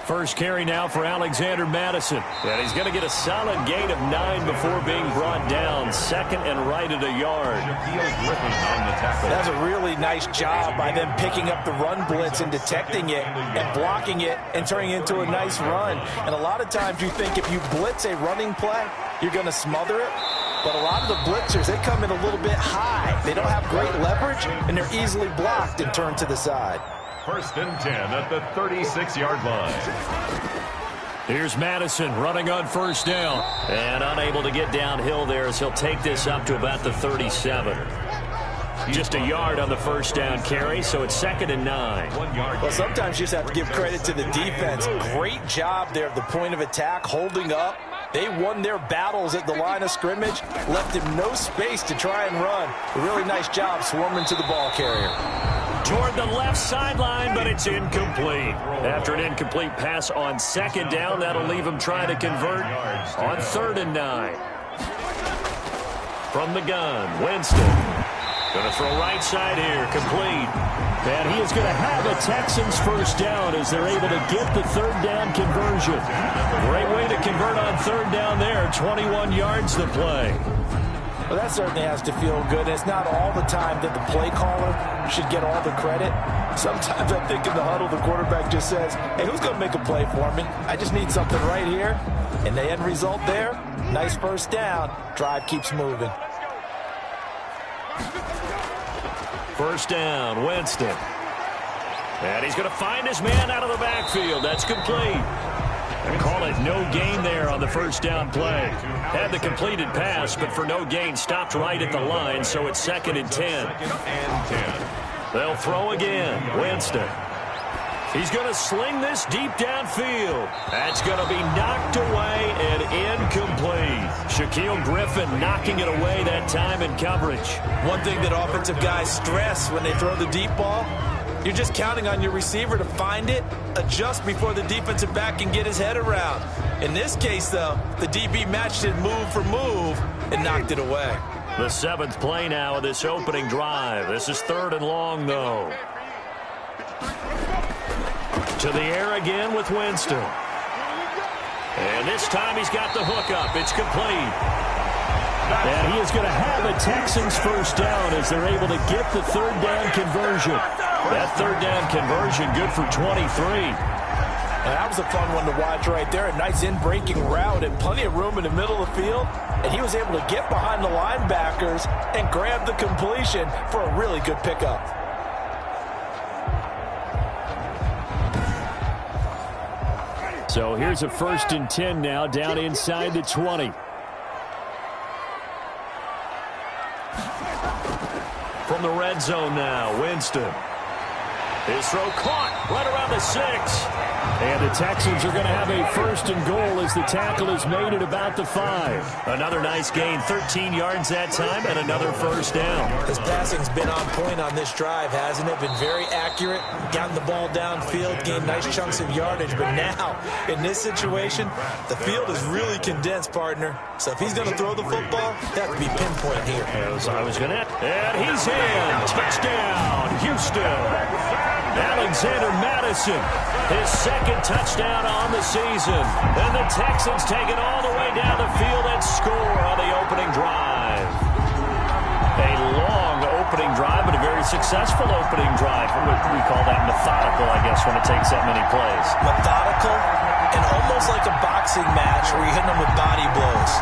First carry now for Alexander Madison. And he's going to get a solid gain of 9 before being brought down. Second and right at a yard. That's a really nice job by them picking up the run blitz and detecting it and blocking it and turning it into a nice run. And a lot of times you think if you blitz a running play, you're going to smother it. But a lot of the blitzers, they come in a little bit high. They don't have great leverage, and they're easily blocked and turned to the side. First and 10 at the 36-yard line. Here's Madison running on first down. And unable to get downhill there as he'll take this up to about the 37. Just a yard on the first down carry, so it's 2nd and 9. 1 yard. Well, sometimes you just have to give credit to the defense. Great job there at the point of attack, holding up. They won their battles at the line of scrimmage, left him no space to try and run. A really nice job swarming to the ball carrier. Toward the left sideline, but it's incomplete. After an incomplete pass on second down, that'll leave him trying to convert on 3rd and 9. From the gun, Winston. Going to throw right side here, complete. And he is going to have a Texans first down as they're able to get the 3rd down conversion. Great way to convert on 3rd down there. 21 yards the play. Well, that certainly has to feel good. It's not all the time that the play caller should get all the credit. Sometimes I think in the huddle, the quarterback just says, hey, who's going to make a play for me? I just need something right here. And the end result there, nice first down. Drive keeps moving. First down, Winston. And he's going to find his man out of the backfield. That's complete. They call it no gain there on the first down play. Had the completed pass, but for no gain, stopped right at the line, so it's 2nd and 10. They'll throw again. Winston. He's going to sling this deep downfield. That's going to be knocked away and incomplete. Shaquille Griffin knocking it away that time in coverage. One thing that offensive guys stress when they throw the deep ball, you're just counting on your receiver to find it, adjust before the defensive back can get his head around. In this case, though, the DB matched it move for move and knocked it away. The 7th play now of this opening drive. This is 3rd and long, though. To the air again with Winston. And this time he's got the hook up. It's complete. And he is going to have a Texans first down as they're able to get the 3rd down conversion. That 3rd down conversion good for 23. Now, that was a fun one to watch right there. A nice in-breaking route and plenty of room in the middle of the field. And he was able to get behind the linebackers and grab the completion for a really good pickup. So here's a 1st and 10 now down inside the 20. From the red zone now, Winston. His throw caught right around the 6. And the Texans are going to have a 1st and goal as the tackle is made at about the 5. Another nice gain, 13 yards that time, and another first down. His passing's been on point on this drive, hasn't it? Been very accurate, gotten the ball downfield, gained nice chunks of yardage. But now, in this situation, the field is really condensed, partner. So if he's going to throw the football, that would be pinpoint here. As I was going to. And he's in. Touchdown, Houston. Alexander Madison, his 2nd touchdown on the season. And the Texans take it all the way down the field and score on the opening drive. A long opening drive, but a very successful opening drive. We call that methodical, I guess, when it takes that many plays. Methodical and almost like a boxing match where you're hitting them with body blows.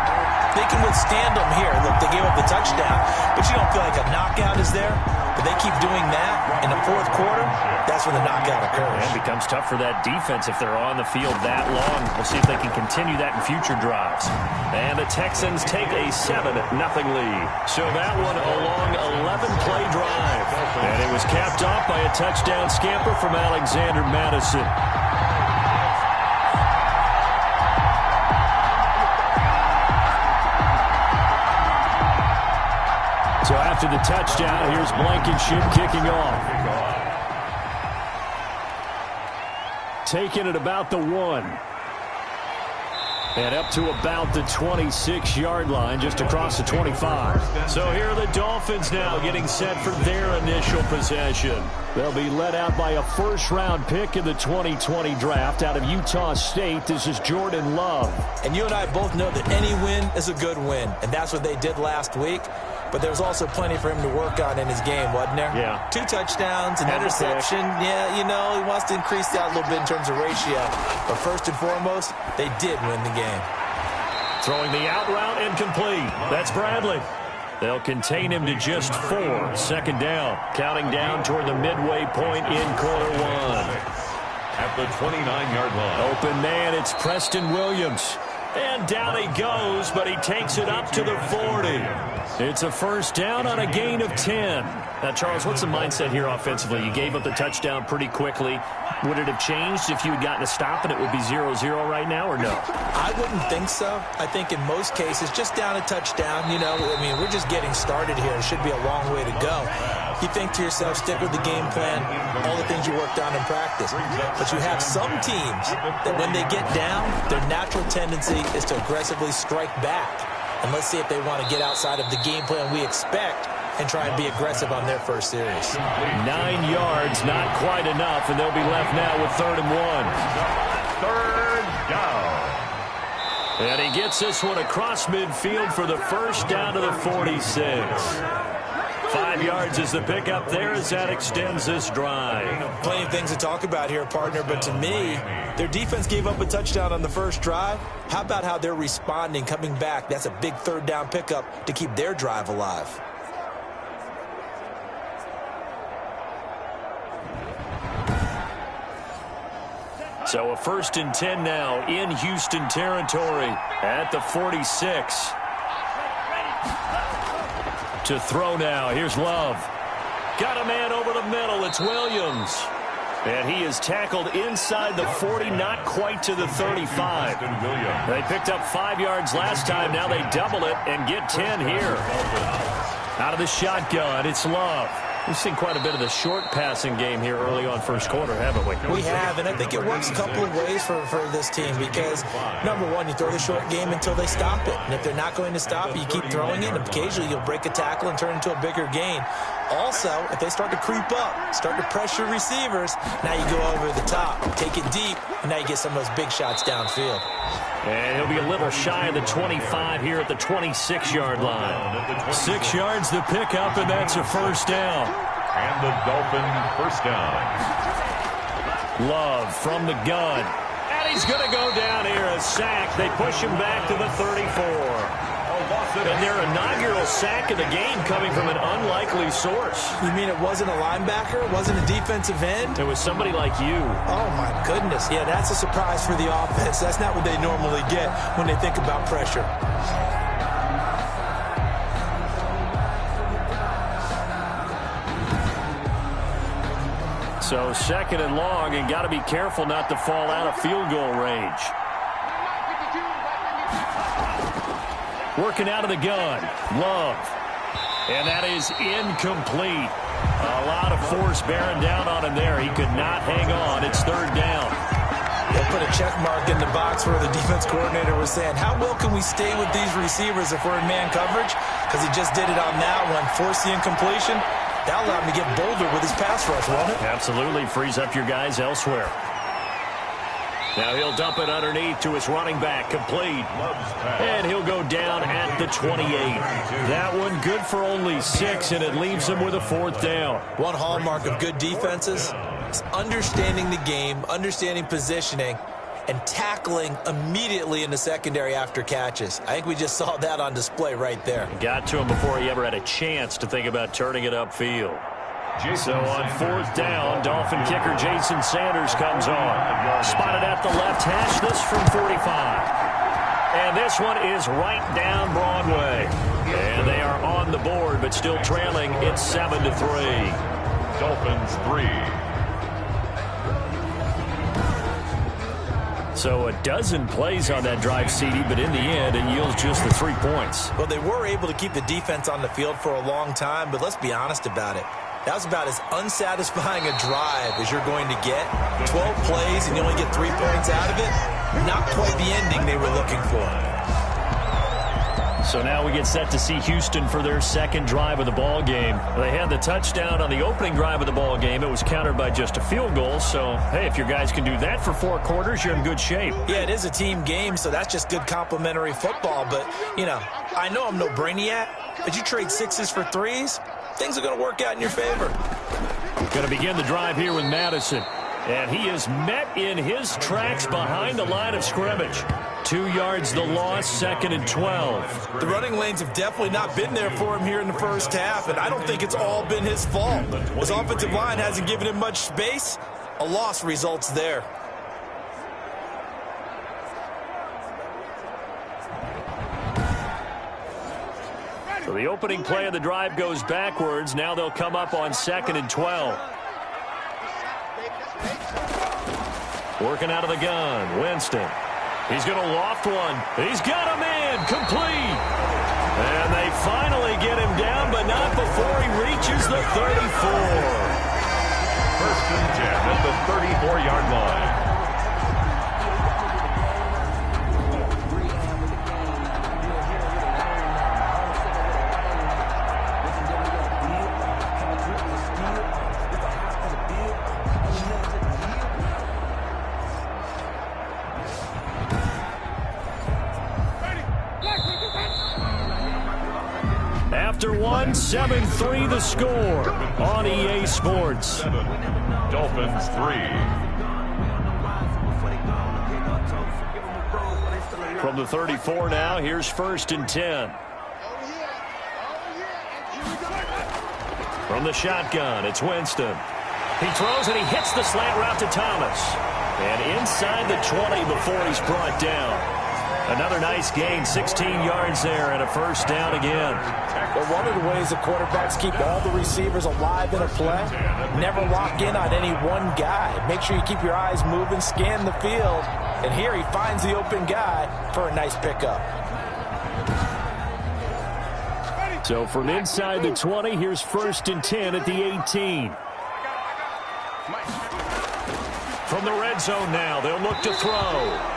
They can withstand them here. Look, they gave up the touchdown, but you don't feel like a knockout is there. But they keep doing that in the 4th quarter, that's when the knockout occurs. It becomes tough for that defense if they're on the field that long. We'll see if they can continue that in future drives. And the Texans take a 7-0 lead. So that one a long 11-play drive. And it was capped off by a touchdown scamper from Alexander Madison. So after the touchdown, here's Blankenship kicking off. Taking it about the 1. And up to about the 26-yard line, just across the 25. So here are the Dolphins now getting set for their initial possession. They'll be led out by a first-round pick in the 2020 draft out of Utah State. This is Jordan Love. And you and I both know that any win is a good win, and that's what they did last week. But there's also plenty for him to work on in his game, wasn't there? Yeah. 2 touchdowns, an interception. Yeah, you know, he wants to increase that a little bit in terms of ratio. But first and foremost, they did win the game. Throwing the out route incomplete. That's Bradley. They'll contain him to just 4. Second down. Counting down toward the midway point in quarter 1. At the 29-yard line. Open man, it's Preston Williams. And down he goes, but he takes it up to the 40. It's a first down on a gain of 10. Now, Charles, what's the mindset here offensively? You gave up the touchdown pretty quickly. Would it have changed if you had gotten a stop and it would be 0-0 right now, or no? I wouldn't think so. I think in most cases, just down a touchdown, you know, I mean, we're just getting started here. It should be a long way to go. You think to yourself, stick with the game plan, all the things you worked on in practice. But you have some teams that when they get down, their natural tendency is to aggressively strike back. And let's see if they want to get outside of the game plan we expect and try and be aggressive on their first series. 9 yards, not quite enough, and they'll be left now with 3rd and 1. 3rd down. And he gets this one across midfield for the first down to the 46. 5 yards is the pickup there as that extends this drive. Plenty of things to talk about here, partner, but to me, their defense gave up a touchdown on the first drive. How about how they're responding, coming back? That's a big 3rd down pickup to keep their drive alive. So a 1st and 10 now in Houston territory at the 46. To throw now. Here's Love. Got a man over the middle. It's Williams. And he is tackled inside the 40, not quite to the 35. They picked up 5 yards last time. Now they double it and get 10 here. Out of the shotgun, it's Love. We've seen quite a bit of the short passing game here early on first quarter, haven't we? We have, and I think it works a couple of ways for this team because, number one, you throw the short game until they stop it. And if they're not going to stop it, you keep throwing it, and occasionally you'll break a tackle and turn it into a bigger gain. Also, if they start to creep up, start to pressure receivers, now you go over the top, take it deep, and now you get some of those big shots downfield. And he'll be a little shy of the 25 here at the 26-yard line. 6 yards the pickup, and that's a first down. And the Dolphin first down. Love from the gun. And he's going to go down here, a sack. They push him back to the 34. And their inaugural sack of the game coming from an unlikely source. You mean it wasn't a linebacker? It wasn't a defensive end? It was somebody like you. Oh, my goodness. Yeah, that's a surprise for the offense. That's not what they normally get when they think about pressure. So 2nd and long, and got to be careful not to fall out of field goal range. Working out of the gun. Love. And that is incomplete. A lot of force bearing down on him there. He could not hang on. It's 3rd down. They put a check mark in the box where the defense coordinator was saying, how well can we stay with these receivers if we're in man coverage? Because he just did it on that one. Force the incompletion. That allowed him to get bolder with his pass rush, won't it? Absolutely. Frees up your guys elsewhere. Now he'll dump it underneath to his running back, complete. And he'll go down at the 28. That one good for only 6, and it leaves him with a 4th down. One hallmark of good defenses is understanding the game, understanding positioning, and tackling immediately in the secondary after catches. I think we just saw that on display right there. Got to him before he ever had a chance to think about turning it upfield. So on 4th down, Dolphin kicker Jason Sanders comes on. Spotted at the left hash, this from 45. And this one is right down Broadway. And they are on the board, but still trailing. It's 7-3. Dolphins 3. So a dozen plays on that drive, CD, but in the end, it yields just the 3 points. Well, they were able to keep the defense on the field for a long time, but let's be honest about it. That was about as unsatisfying a drive as you're going to get. 12 plays and you only get 3 points out of it. not quite the ending they were looking for. So now we get set to see Houston for their second drive of the ball game. They had the touchdown on the opening drive of the ball game. It was countered by just a field goal. So, hey, if your guys can do that for 4 quarters, you're in good shape. Yeah, it is a team game, so that's just good complimentary football. But, you know, I know I'm no brainiac, but you trade 6s for 3s, things are going to work out in your favor. Going to begin the drive here with Madison. And he is met in his tracks behind the line of scrimmage. 2 yards the loss, 2nd and 12. The running lanes have definitely not been there for him here in the first half, and I don't think it's all been his fault. His offensive line hasn't given him much space. A loss results there. So the opening play of the drive goes backwards. Now they'll come up on 2nd and 12. Working out of the gun, Winston. He's going to loft one. He's got him in, complete. And they finally get him down, but not before he reaches the 34. 1st and 10 at the 34-yard line. After 7-3 the score on EA Sports. 7, Dolphins 3. From the 34 now, here's 1st and 10. From the shotgun, it's Winston. He throws and he hits the slant route to Thomas. And inside the 20 before he's brought down. Another nice gain, 16 yards there, and a 1st down again. Well, one of the ways the quarterbacks keep all the receivers alive in a play, never lock in on any one guy. Make sure you keep your eyes moving, scan the field, and here he finds the open guy for a nice pickup. So from inside the 20, here's 1st and 10 at the 18. From the red zone now, they'll look to throw.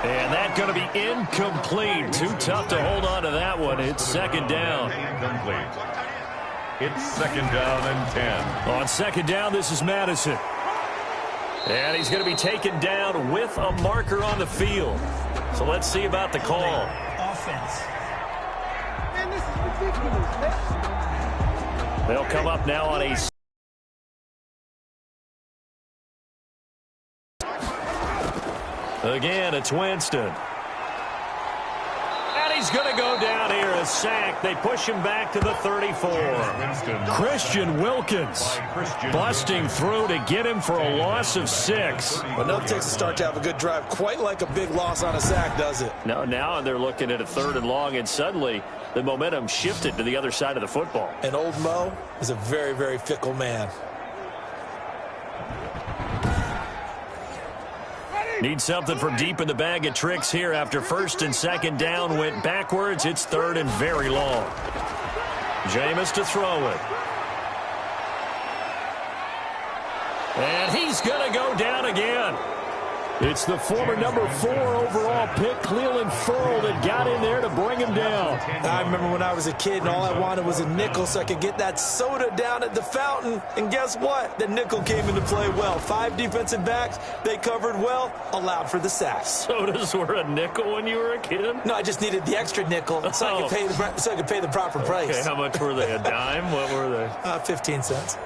And that's going to be incomplete. Too tough to hold on to that one. It's 2nd down. Incomplete. It's 2nd down and 10. On 2nd down, this is Madison. And he's going to be taken down with a marker on the field. So let's see about the call. Offense. Man, this is ridiculous. They'll come up now on a... Again, it's Winston. And he's going to go down here, a sack. They push him back to the 34. Christian Wilkins busting through to get him for a loss of 6. Well, no takes a start to have a good drive, quite like a big loss on a sack, does it? No, now they're looking at a 3rd and long, and suddenly the momentum shifted to the other side of the football. And old Mo is a very, very fickle man. Need something from deep in the bag of tricks here after 1st and 2nd down went backwards. It's 3rd and very long. Jameis to throw it. And he's going to go down again. It's the former number 4 overall pick, Cleveland Ferrell, that got in there to bring him down. I remember when I was a kid and all I wanted was a nickel so I could get that soda down at the fountain. And guess what? The nickel came into play well. 5 defensive backs, they covered well, allowed for the sacks. Sodas were a nickel when you were a kid? No, I just needed the extra nickel so I could pay the proper price. Okay, how much were they? A dime? What were they? 15 cents.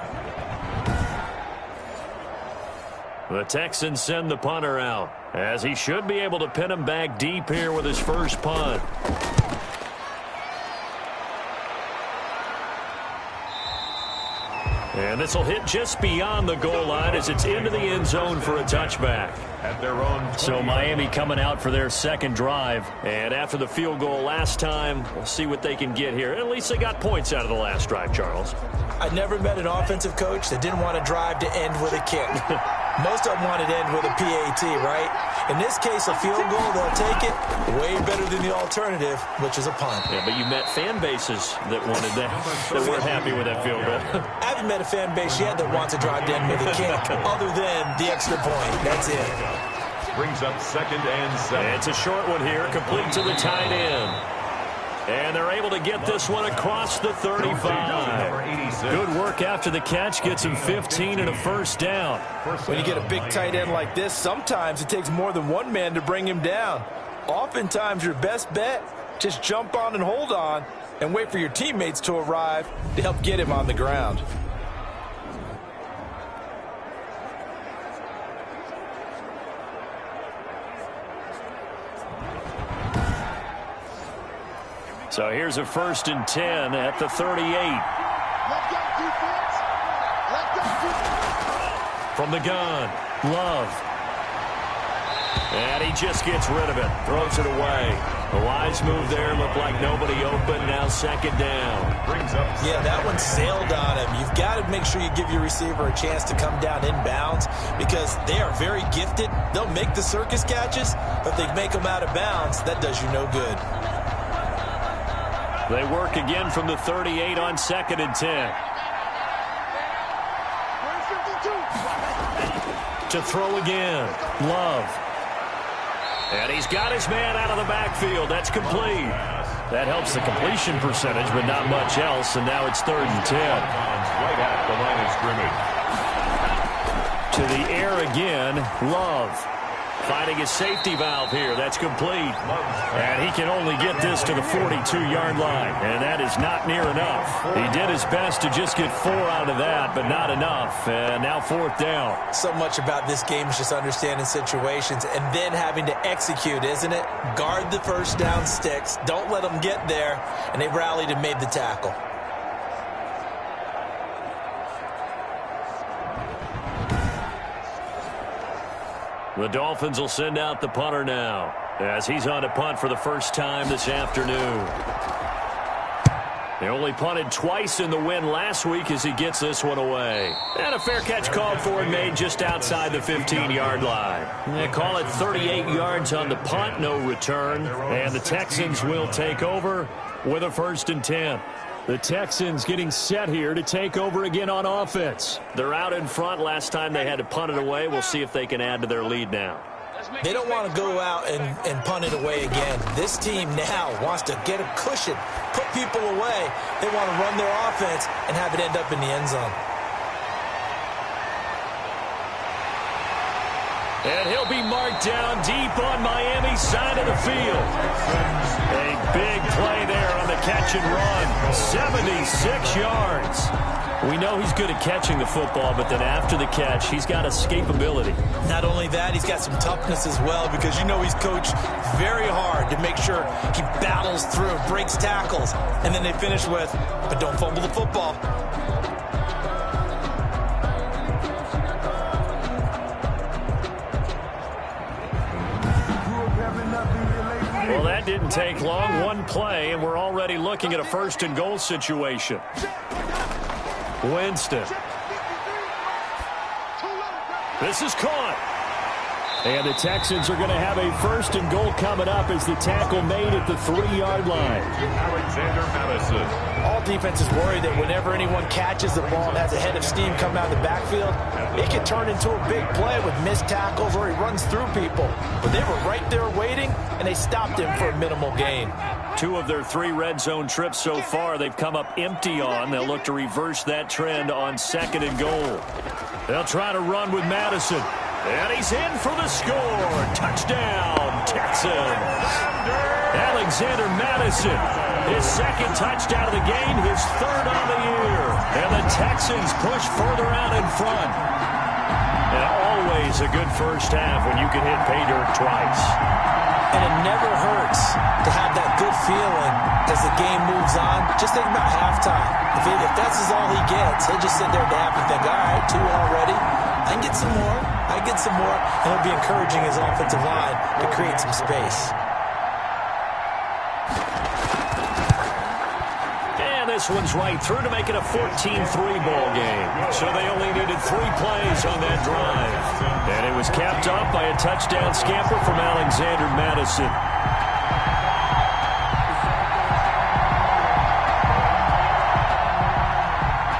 The Texans send the punter out, as he should be able to pin him back deep here with his first punt. And this will hit just beyond the goal line as it's into the end zone for a touchback. At their own. So Miami coming out for their second drive. And after the field goal last time, we'll see what they can get here. At least they got points out of the last drive, Charles. I never met an offensive coach that didn't want to drive to end with a kick. Most of them wanted to end with a PAT, right? In this case, a field goal, they'll take it. Way better than the alternative, which is a punt. Yeah, but you met fan bases that wanted that, that weren't happy with that field goal. I haven't met a fan base yet that wants to drive to end with a kick, other than the extra point. That's it. brings up 2nd and 7. It's a short one here, complete to the tight end. And they're able to get this one across the 35. Good work after the catch, gets him 15 and a first down. When you get a big tight end like this, sometimes it takes more than one man to bring him down. Oftentimes, your best bet, just jump on and hold on and wait for your teammates to arrive to help get him on the ground. So here's a 1st and 10 at the 38. From the gun, Love. And he just gets rid of it, throws it away. A wise move there, looked like nobody open, now 2nd down. Yeah, that one sailed on him. You've got to make sure you give your receiver a chance to come down inbounds because they are very gifted. They'll make the circus catches, but if they make them out of bounds, that does you no good. They work again from the 38 on 2nd and 10. To throw again, Love. And he's got his man out of the backfield. That's complete. That helps the completion percentage, but not much else. And now it's 3rd and 10. Right at the line of scrimmage. To the air again, Love. Finding his safety valve here. That's complete. And he can only get this to the 42-yard line. And that is not near enough. He did his best to just get 4 out of that, but not enough. And now 4th down. So much about this game is just understanding situations and then having to execute, isn't it? Guard the first down sticks. Don't let them get there. And they rallied and made the tackle. The Dolphins will send out the punter now as he's on to punt for the first time this afternoon. They only punted twice in the win last week as he gets this one away. And a fair catch called for and made just outside the 15-yard line. They call it 38 yards on the punt, no return. And the Texans will take over with a 1st and 10. The Texans getting set here to take over again on offense. They're out in front. Last time they had to punt it away. We'll see if they can add to their lead now. They don't want to go out and punt it away again. This team now wants to get a cushion, put people away. They want to run their offense and have it end up in the end zone. And he'll be marked down deep on Miami's side of the field. A big play there on the catch and run. 76 yards. We know he's good at catching the football, but then after the catch, he's got escapability. Not only that, he's got some toughness as well because you know he's coached very hard to make sure he battles through, breaks tackles, and then they finish with, but don't fumble the football. Well, that didn't take long. One play, and we're already looking at a 1st and goal situation. Winston. This is caught. And the Texans are going to have a 1st and goal coming up as the tackle made at the 3-yard line. Alexander Madison. All defenses worry that whenever anyone catches the ball and has a head of steam come out of the backfield, it can turn into a big play with missed tackles or he runs through people. But they were right there waiting, and they stopped him for a minimal gain. 2 of their 3 red zone trips so far they've come up empty on. They'll look to reverse that trend on 2nd and goal. They'll try to run with Madison. And he's in for the score. Touchdown, Texans. Alexander Madison, his 2nd touchdown of the game, his 3rd on the year. And the Texans push further out in front. And always a good first half when you can hit pay dirt twice. And it never hurts to have that good feeling as the game moves on. Just think about halftime. If that's all he gets, he'll just sit there at the half and think, all right, 2 already. I can get some more. I get some more. And he'll be encouraging his offensive line to create some space. And this one's right through to make it a 14-3 ball game. So they only needed 3 plays on that drive. And it was capped off by a touchdown scamper from Alexander Madison.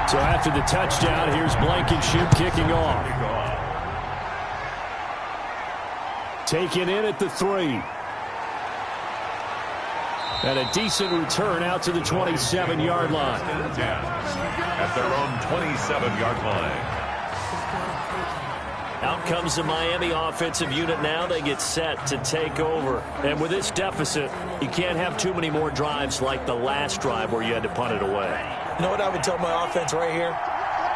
So after the touchdown, here's Blankenship kicking off. Taken in at the 3. And a decent return out to the 27-yard line. At their own 27-yard line. Out comes the Miami offensive unit now. They get set to take over. And with this deficit, you can't have too many more drives like the last drive where you had to punt it away. You know what I would tell my offense right here?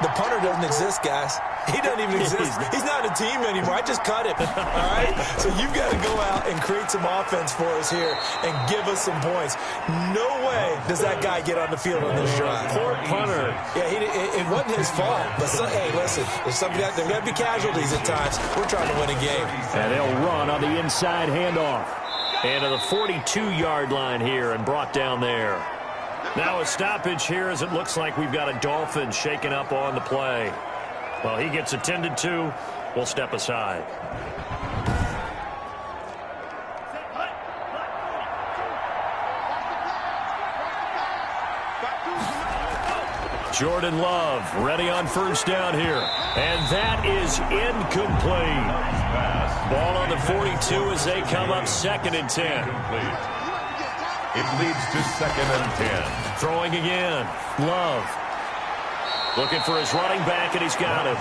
The punter doesn't exist, guys. He doesn't even exist. He's not a team anymore. I just cut him. All right? So you've got to go out and create some offense for us here and give us some points. No way does that guy get on the field on this drive. Poor punter. Yeah, it wasn't his fault. But, hey, listen, there's got to be casualties at times. We're trying to win a game. And they'll run on the inside handoff. And to the 42-yard line here and brought down there. Now a stoppage here as it looks like we've got a Dolphin shaken up on the play. Well, he gets attended to. We'll step aside. Jordan Love ready on first down here. And that is incomplete. Ball on the 42 as they come up 2nd and 10. It leads to 2nd and 10. Throwing again. Love. Looking for his running back, and he's got it.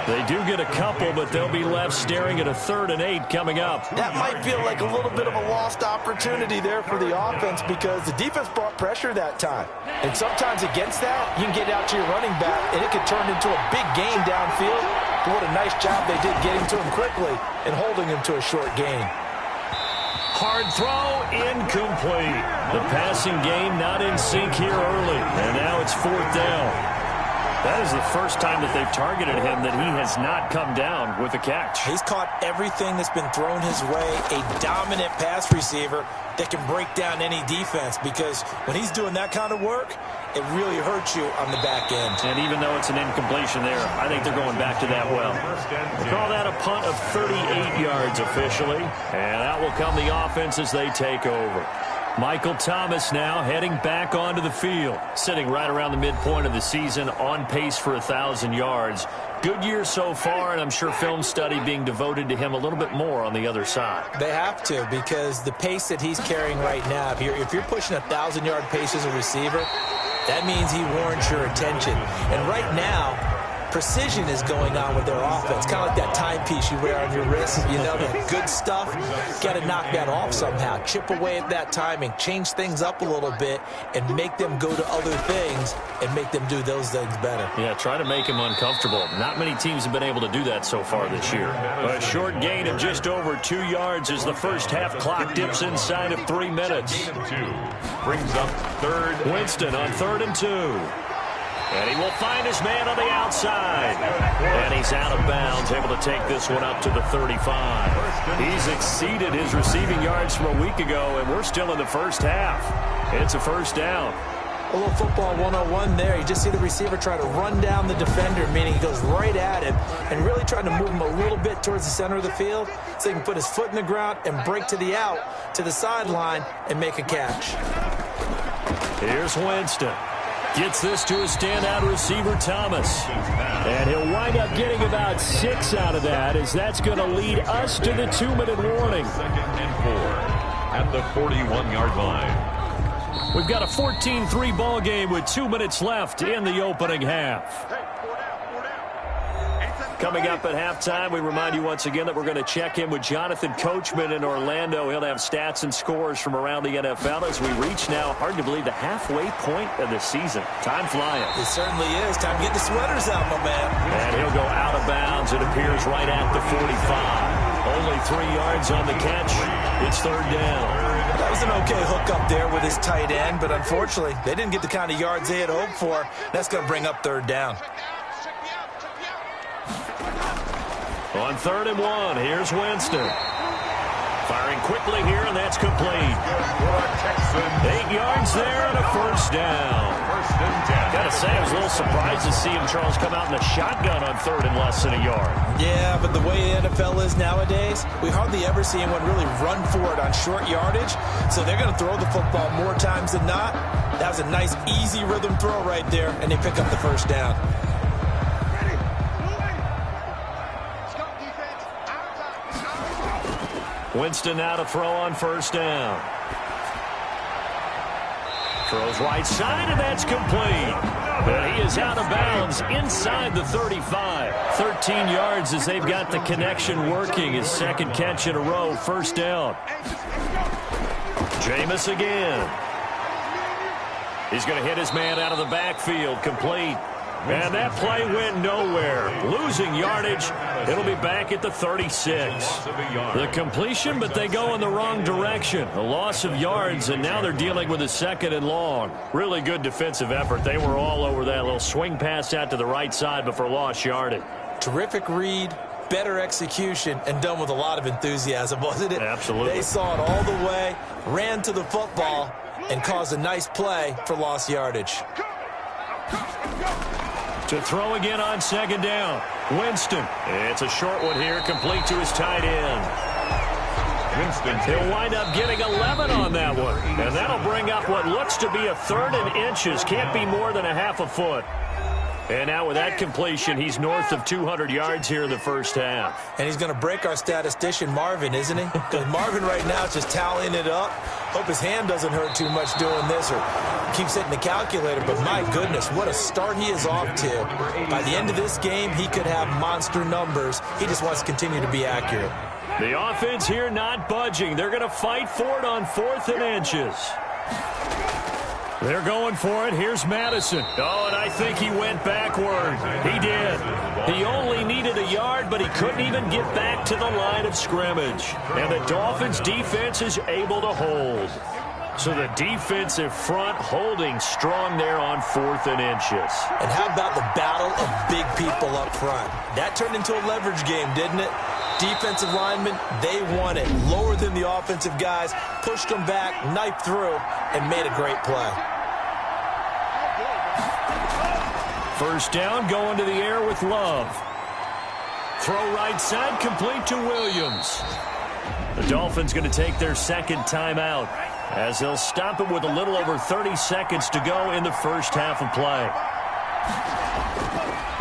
They do get a couple, but they'll be left staring at a 3rd and 8 coming up. That might feel like a little bit of a lost opportunity there for the offense because the defense brought pressure that time. And sometimes against that, you can get out to your running back, and it could turn into a big game downfield. But what a nice job they did getting to him quickly and holding him to a short gain. Hard throw, incomplete. The passing game not in sync here early. And now it's 4th down. That is the first time that they've targeted him that he has not come down with a catch. He's caught everything that's been thrown his way. A dominant pass receiver that can break down any defense because when he's doing that kind of work, it really hurts you on the back end. And even though it's an incompletion there, I think they're going back to that well. We'll call that a punt of 38 yards officially. And out will come the offense as they take over. Michael Thomas now heading back onto the field, sitting right around the midpoint of the season, on pace for 1,000 yards. Good year so far, and I'm sure film study being devoted to him a little bit more on the other side. They have to, because the pace that he's carrying right now, if you're pushing 1,000-yard pace as a receiver, that means he warrants your attention. And right now, precision is going on with their offense. Kind of like that timepiece you wear on your wrist. You know, that good stuff. Got to knock that off somehow. Chip away at that timing. Change things up a little bit and make them go to other things and make them do those things better. Yeah, try to make him uncomfortable. Not many teams have been able to do that so far this year. A short gain of just over 2 yards as the first half clock dips inside of 3 minutes. Brings up 3rd. Winston on 3rd and 2. And he will find his man on the outside. And he's out of bounds, able to take this one up to the 35. He's exceeded his receiving yards from a week ago, and we're still in the first half. It's a first down. A little football 101 there. You just see the receiver try to run down the defender, meaning he goes right at him and really trying to move him a little bit towards the center of the field so he can put his foot in the ground and break to the out, to the sideline, and make a catch. Here's Winston. Gets this to a standout receiver, Thomas. And he'll wind up getting about 6 out of that, as that's going to lead us to the 2-minute warning. 2nd and 4 at the 41-yard line. We've got a 14-3 ball game with 2 minutes left in the opening half. Coming up at halftime, we remind you once again that we're going to check in with Jonathan Coachman in Orlando. He'll have stats and scores from around the NFL as we reach now, hard to believe, the halfway point of the season. Time flying. It certainly is. Time to get the sweaters out, my man. And he'll go out of bounds. It appears right at the 45. Only 3 yards on the catch. It's 3rd down. That was an okay hook up there with his tight end, but unfortunately, they didn't get the kind of yards they had hoped for. That's going to bring up 3rd down. On 3rd and 1, here's Winston. Firing quickly here, and that's complete. 8 yards there and a first down. Gotta say, I was a little surprised to see him, Charles, come out in a shotgun on 3rd and less than a yard. Yeah, but the way the NFL is nowadays, we hardly ever see anyone really run for it on short yardage. So they're going to throw the football more times than not. That was a nice, easy rhythm throw right there, and they pick up the first down. Winston now to throw on first down. Throws right side, and that's complete. But he is out of bounds inside the 35. 13 yards as they've got the connection working. His second catch in a row, first down. Jameis again. He's going to hit his man out of the backfield, complete. And that play went nowhere. Losing yardage. It'll be back at the 36. The completion, but they go in the wrong direction. A loss of yards, and now they're dealing with a second and long. Really good defensive effort. They were all over that little swing pass out to the right side, but for lost yardage. Terrific read, better execution, and done with a lot of enthusiasm, wasn't it? Absolutely. They saw it all the way, ran to the football, and caused a nice play for lost yardage. To throw again on second down. Winston. It's a short one here, complete to his tight end. Winston. He'll wind up getting 11 on that one. And that'll bring up what looks to be a third and inches. Can't be more than a half a foot. And now with that completion, he's north of 200 yards here in the first half. And he's going to break our statistician, Marvin, isn't he? Because Marvin right now is just tallying it up. Hope his hand doesn't hurt too much doing this or keeps hitting the calculator. But my goodness, what a start he is off to. By the end of this game, he could have monster numbers. He just wants to continue to be accurate. The offense here not budging. They're going to fight for it on 4th and inches. They're going for it. Here's Madison. Oh, and I think he went backward. He did. He only needed a yard, but he couldn't even get back to the line of scrimmage. And the Dolphins' defense is able to hold. So the defensive front holding strong there on 4th and inches. And how about the battle of big people up front? That turned into a leverage game, didn't it? Defensive linemen, they won it. Lower than the offensive guys, pushed them back, knifed through, and made a great play. First down, going to the air with Love. Throw right side, complete to Williams. The Dolphins going to take their second timeout as they'll stop it with a little over 30 seconds to go in the first half of play.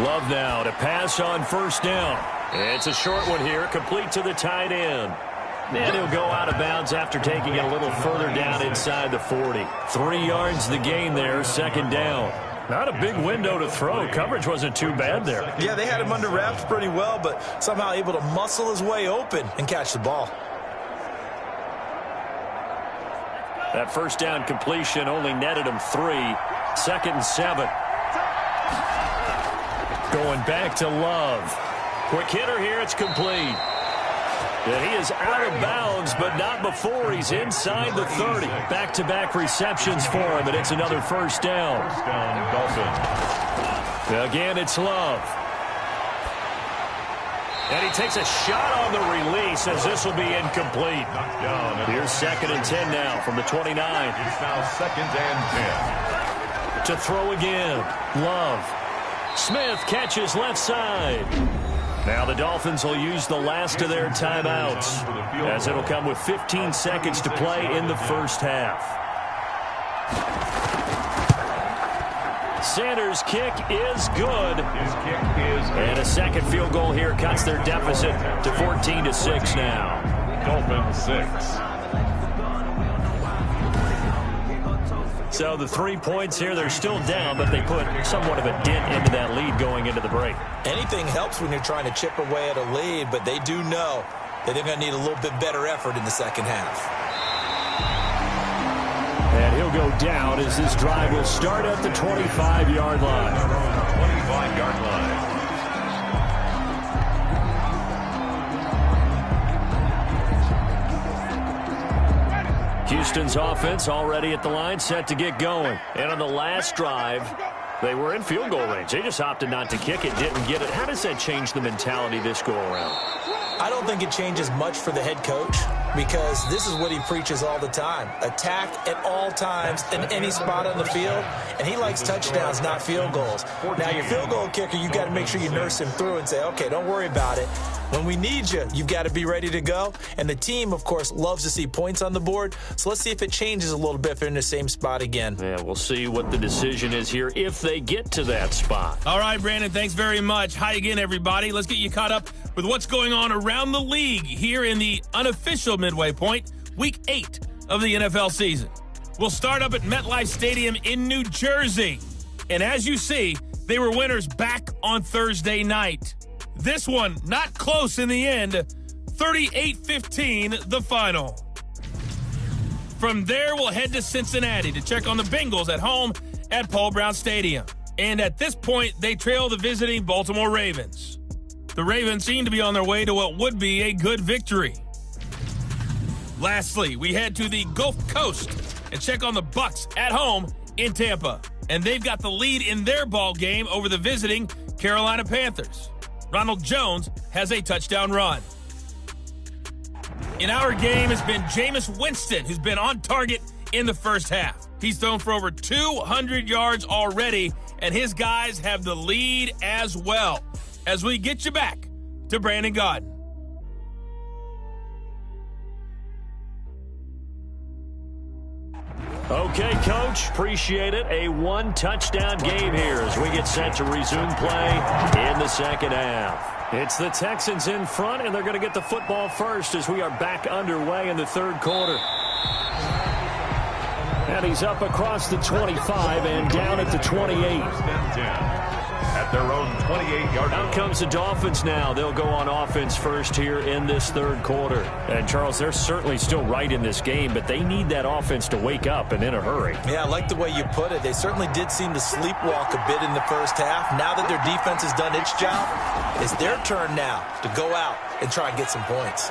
Love now to pass on first down. It's a short one here, complete to the tight end. And he'll go out of bounds after taking it a little further down inside the 40. 3 yards the gain there, second down. Not a big window to throw. Coverage wasn't too bad there. Yeah, they had him under wraps pretty well, but somehow able to muscle his way open and catch the ball. That first down completion only netted him 3. 2nd and 7. Going back to Love. Quick hitter here, it's complete. And he is out of bounds, but not before he's inside the 30. Back-to-back receptions for him, and it's another first down. First down, Dolphins. Again, it's Love. And he takes a shot on the release as this will be incomplete. Here's 2nd and 10 now from the 29. It's now 2nd and 10. To throw again, Love. Smith catches left side. Now the Dolphins will use the last of their timeouts as it'll come with 15 seconds to play in the first half. Sanders' kick is good. His kick is good. And a second field goal here cuts their deficit to 14-6 now. Dolphins 6. So the 3 points here, they're still down, but they put somewhat of a dent into that lead going into the break. Anything helps when you're trying to chip away at a lead, but they do know that they're going to need a little bit better effort in the second half. And he'll go down as this drive will start at the 25-yard line. 25-yard line. Houston's offense already at the line, set to get going. And on the last drive, they were in field goal range. They just opted not to kick it, didn't get it. How does that change the mentality this go-around? I don't think it changes much for the head coach because this is what he preaches all the time. Attack at all times in any spot on the field, and he likes touchdowns, not field goals. Now, your field goal kicker, you've got to make sure you nurse him through and say, okay, don't worry about it. When we need you, you've got to be ready to go. And the team, of course, loves to see points on the board. So let's see if it changes a little bit if they're in the same spot again. Yeah, we'll see what the decision is here if they get to that spot. All right, Brandon, thanks very much. Hi again, everybody. Let's get you caught up with what's going on around the league here in the unofficial midway point, Week 8 of the NFL season. We'll start up at MetLife Stadium in New Jersey. And as you see, they were winners back on Thursday night. This one, not close in the end, 38-15 the final. From there, we'll head to Cincinnati to check on the Bengals at home at Paul Brown Stadium. And at this point, they trail the visiting Baltimore Ravens. The Ravens seem to be on their way to what would be a good victory. Lastly, we head to the Gulf Coast and check on the Bucs at home in Tampa. And they've got the lead in their ball game over the visiting Carolina Panthers. Ronald Jones has a touchdown run. In our game has been Jameis Winston, who's been on target in the first half. He's thrown for over 200 yards already, and his guys have the lead as well. As we get you back to Brandon Gaudin. Okay, Coach, appreciate it. A one-touchdown game here as we get set to resume play in the second half. It's the Texans in front, and they're going to get the football first as we are back underway in the third quarter. And he's up across the 25 and down at the 28. At their own 28-yard line. Out comes the Dolphins now. They'll go on offense first here in this third quarter. And, Charles, they're certainly still right in this game, but they need that offense to wake up and in a hurry. Yeah, I like the way you put it. They certainly did seem to sleepwalk a bit in the first half. Now that their defense has done its job, it's their turn now to go out and try and get some points.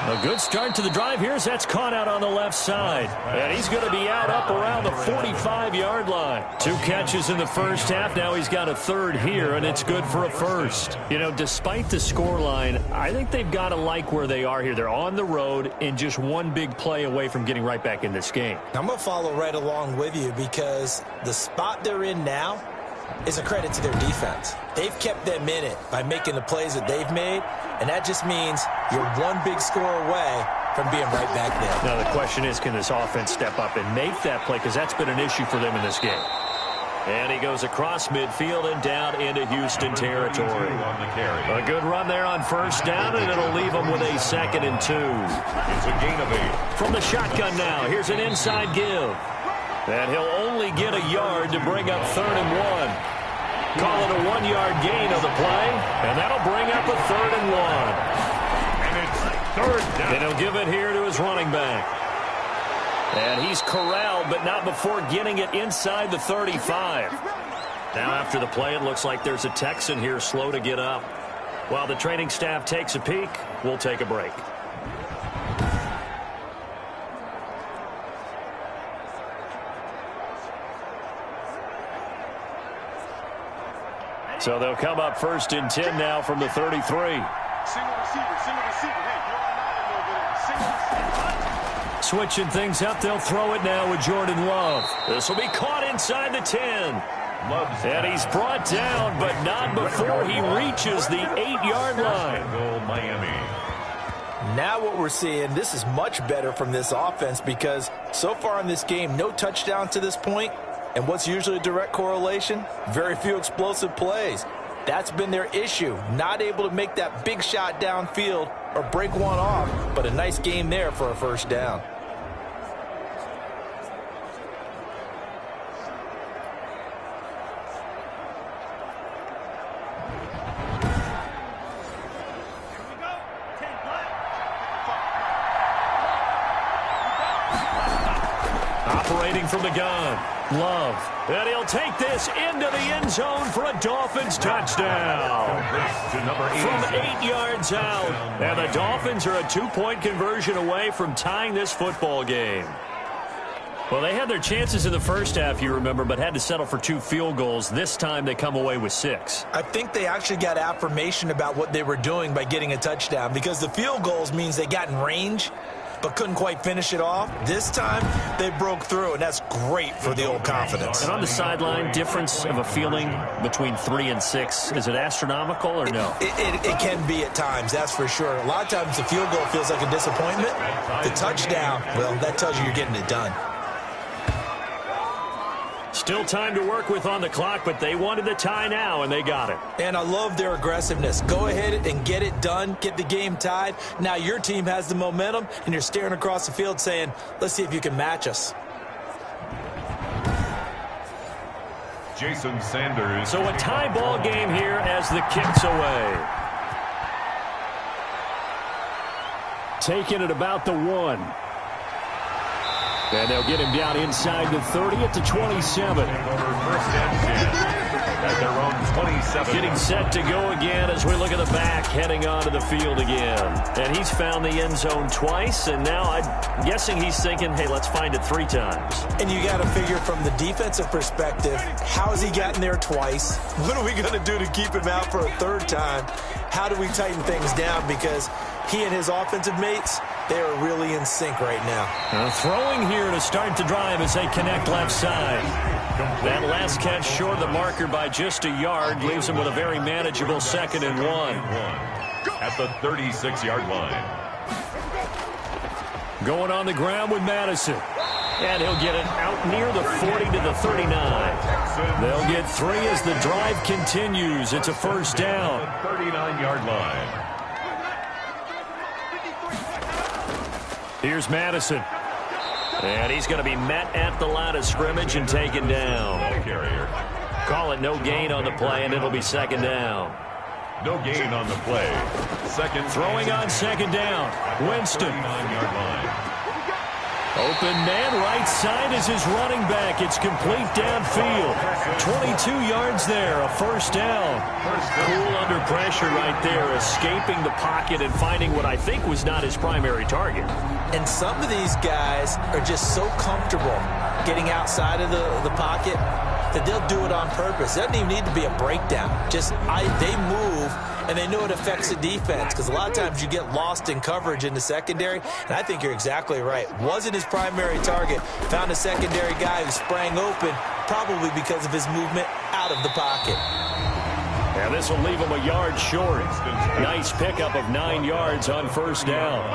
A good start to the drive here as that's caught out on the left side. And he's going to be out up around the 45-yard line. 2 catches in the first half. Now he's got a third here, and it's good for a first. You know, despite the scoreline, I think they've got to like where they are here. They're on the road and just one big play away from getting right back in this game. I'm going to follow right along with you because the spot they're in now is a credit to their defense. They've kept them in it by making the plays that they've made, and that just means you're one big score away from being right back there. Now the question is, can this offense step up and make that play? Because that's been an issue for them in this game. And he goes across midfield and down into Houston territory. A good run there on first down, and it'll leave them with a 2nd and 2. It's a gain of 8. From the shotgun now, here's an inside give. And he'll only get a yard to bring up 3rd and 1. Call it a 1-yard gain of the play, and that'll bring up a 3rd and 1. And it's 3rd down. And he'll give it here to his running back. And he's corralled, but not before getting it inside the 35. Now after the play, it looks like there's a Texan here slow to get up. While the training staff takes a peek, we'll take a break. So they'll come up 1st and 10 now from the 33. Single receiver, single receiver. Hey, you're on line over there. Single receiver. Switching things up, they'll throw it now with Jordan Love. This will be caught inside the 10. And he's brought down, but not before he reaches the 8-yard line. Goal, Miami. Now what we're seeing, this is much better from this offense because so far in this game, no touchdown to this point. And what's usually a direct correlation? Very few explosive plays. That's been their issue. Not able to make that big shot downfield or break one off, but a nice game there for a first down. Operating from the gun. Love. And he'll take this into the end zone for a Dolphins touchdown. From 8 yards out. And the Dolphins are a 2-point conversion away from tying this football game. Well, they had their chances in the first half, you remember, but had to settle for 2 field goals. This time they come away with 6. I think they actually got affirmation about what they were doing by getting a touchdown because the field goals means they got in range but couldn't quite finish it off. This time, they broke through, and that's great for the old confidence. And on the sideline, difference of a feeling between 3 and 6, is it astronomical or no? It can be at times, that's for sure. A lot of times the field goal feels like a disappointment. The touchdown, well, that tells you you're getting it done. Still time to work with on the clock, but they wanted the tie now, and they got it. And I love their aggressiveness. Go ahead and get it done. Get the game tied. Now your team has the momentum, and you're staring across the field saying, let's see if you can match us. Jason Sanders. So a tie ball game here as the kick's away. Taking it about the 1. And they'll get him down inside the 30 at the 27. First and 10 at their own 27. Getting set to go again as we look at the back, heading onto the field again. And he's found the end zone twice, and now I'm guessing he's thinking, hey, let's find it 3 times. And you got to figure from the defensive perspective, how has he gotten there twice? What are we going to do to keep him out for a 3rd time? How do we tighten things down? Because he and his offensive mates, they are really in sync right now. Throwing here to start the drive as they connect left side. That last catch short of the marker by just a yard leaves him with a very manageable 2nd and 1. At the 36-yard line. Going on the ground with Madison. And he'll get it out near the 40 to the 39. They'll get 3 as the drive continues. It's a first down. 39-yard line. Here's Madison. And he's going to be met at the line of scrimmage and taken down. Call it no gain on the play, and it'll be 2nd down. No gain on the play. Throwing on 2nd down. Winston. 39-yard line. Open man, right side is his running back. It's complete downfield. 22 yards there, a first down. Cool under pressure right there, escaping the pocket and finding what I think was not his primary target. And some of these guys are just so comfortable getting outside of the pocket that they'll do it on purpose. It doesn't even need to be a breakdown. Just they move, and they know it affects the defense, because a lot of times you get lost in coverage in the secondary, and I think you're exactly right. Wasn't his primary target. Found a secondary guy who sprang open, probably because of his movement out of the pocket. And this will leave him a yard short. Nice pickup of 9 yards on first down.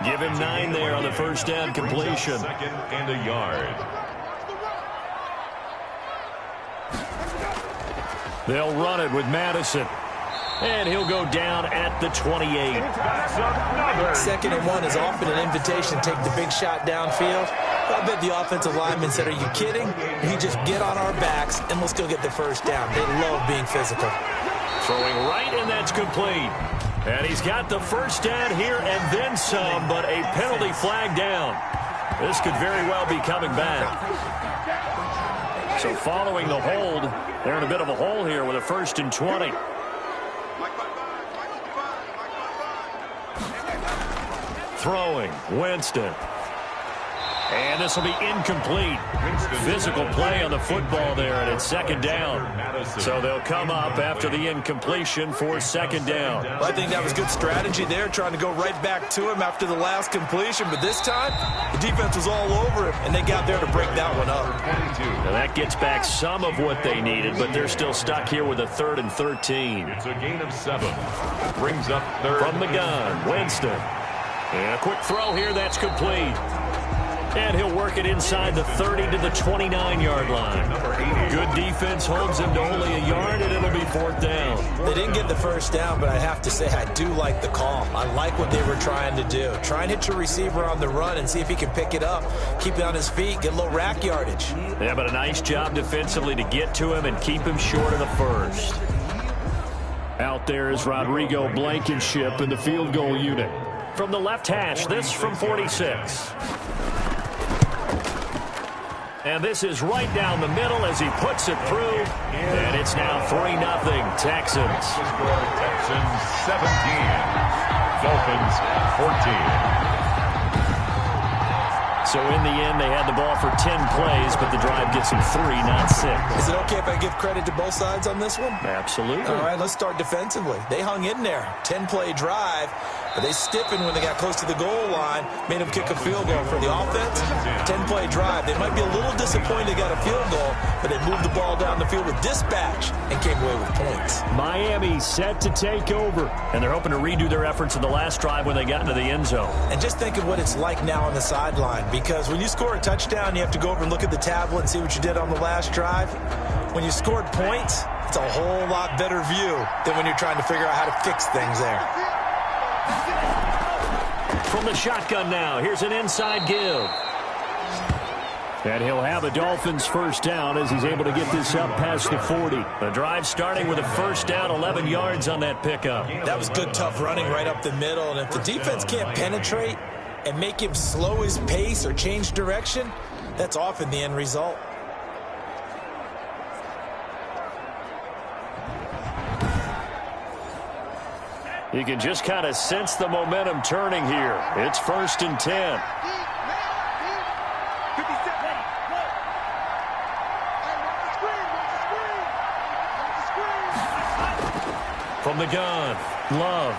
Give him 9 there on the first down completion. 2nd and a yard. They'll run it with Madison. And he'll go down at the 28. 2nd and 1 is often an invitation to take the big shot downfield. I bet the offensive lineman said, are you kidding? We just get on our backs, and we'll still get the first down. They love being physical. Throwing right, and that's complete. And he's got the first down here and then some, but a penalty flag down. This could very well be coming back. So following the hold, they're in a bit of a hole here with a 1st and 20. Throwing, Winston. And this will be incomplete. Physical play on the football there, and it's 2nd down. So they'll come up after the incompletion for 2nd down. Well, I think that was good strategy there, trying to go right back to him after the last completion. But this time, the defense was all over him, and they got there to break that one up. Now that gets back some of what they needed, but they're still stuck here with a 3rd and 13. It's a gain of 7. Brings up 3rd. From the gun, Winston. And a quick throw here, that's complete. And he'll work it inside the 30 to the 29-yard line. Good defense holds him to only a yard, and it'll be 4th down. They didn't get the first down, but I have to say I do like the call. I like what they were trying to do. Try and hit your receiver on the run and see if he can pick it up. Keep it on his feet, get a little rack yardage. Yeah, but a nice job defensively to get to him and keep him short of the first. Out there is Rodrigo Blankenship in the field goal unit. From the left hash, this from 46. And this is right down the middle as he puts it through. And it's now 3-0 Texans. Texans 17. Dolphins 14. So in the end, they had the ball for 10 plays, but the drive gets them 3, not 6. Is it okay if I give credit to both sides on this one? Absolutely. All right, let's start defensively. They hung in there. 10-play drive. But they stiffened when they got close to the goal line, made them kick a field goal. For the offense, 10-play drive. They might be a little disappointed they got a field goal, but they moved the ball down the field with dispatch and came away with points. Miami set to take over, and they're hoping to redo their efforts in the last drive when they got into the end zone. And just think of what it's like now on the sideline, because when you score a touchdown, you have to go over and look at the tablet and see what you did on the last drive. When you scored points, it's a whole lot better view than when you're trying to figure out how to fix things there. From the shotgun now, here's an inside give. And he'll have a Dolphins first down as he's able to get this up past the 40. The drive starting with a first down, 11 yards on that pickup. That was good, tough running right up the middle. And if the defense can't penetrate and make him slow his pace or change direction, that's often the end result. You can just kind of sense the momentum turning here. It's 1st and 10. From the gun, Love.